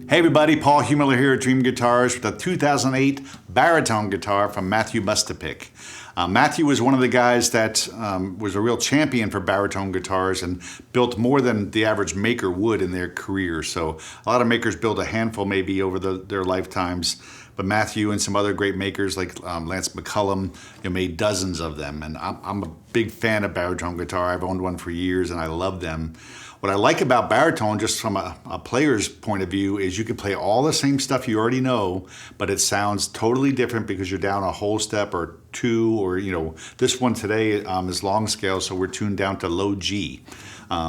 Hey everybody, Paul Humiller here at Dream Guitars with a 2008 baritone guitar from Matthew Mustapick. Matthew was one of the guys that was a real champion for baritone guitars and built more than the average maker would in their career. So a lot of makers build a handful maybe over their lifetimes, but Matthew and some other great makers like Lance McCullum made dozens of them. And I'm a big fan of baritone guitar. I've owned one for years and I love them. What I like about baritone, just from a player's point of view, is you can play all the same stuff you already know, but it sounds totally different because you're down a whole step or two, or this one today is long scale, so we're tuned down to low G.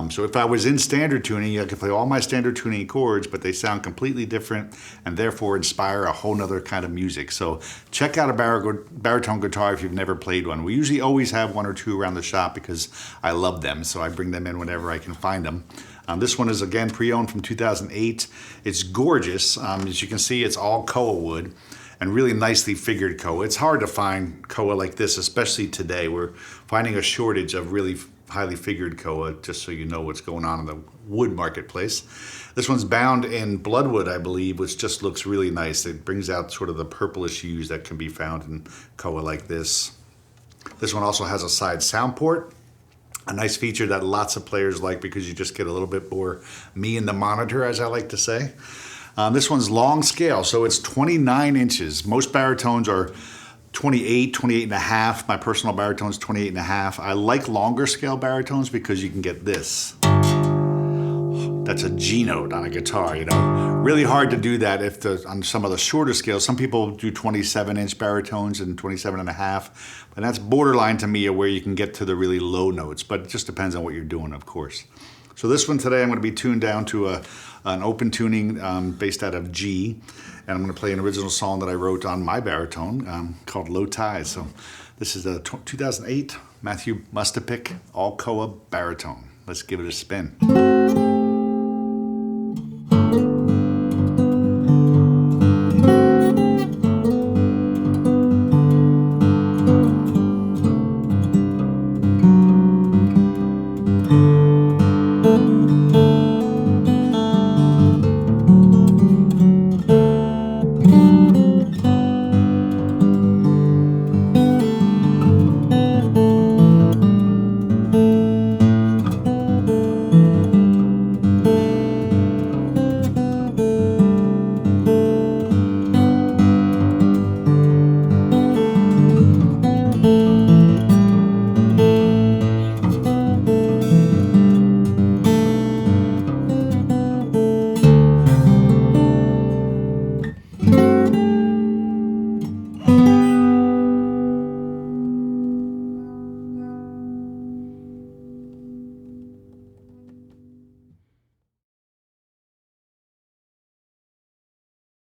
So if I was in standard tuning, I could play all my standard tuning chords, but they sound completely different and therefore inspire a whole nother kind of music. So check out a baritone guitar if you've never played one. We usually always have one or two around the shop because I love them, so I bring them in whenever I can find them. This one is again pre-owned from 2008. It's gorgeous. As you can see, it's all Koa wood and really nicely figured Koa. It's hard to find Koa like this, especially today. We're finding a shortage of really highly figured Koa, just so you know what's going on in the wood marketplace. This one's bound in bloodwood, I believe, which just looks really nice. It brings out sort of the purplish hues that can be found in Koa like this. This one also has a side sound port, a nice feature that lots of players like because you just get a little bit more me in the monitor, as I like to say. This one's long scale, so it's 29 inches. Most baritones are 28, 28 and a half. My personal baritone's 28 and a half. I like longer scale baritones because you can get this. That's a G note on a guitar, Really hard to do that on some of the shorter scales. Some people do 27-inch baritones and 27 and a half, but that's borderline to me of where you can get to the really low notes, but it just depends on what you're doing, of course. So this one today, I'm going to be tuned down to an open tuning based out of G, and I'm going to play an original song that I wrote on my baritone called Low Tide. So this is a 2008 Matthew Mustapick all Koa baritone. Let's give it a spin.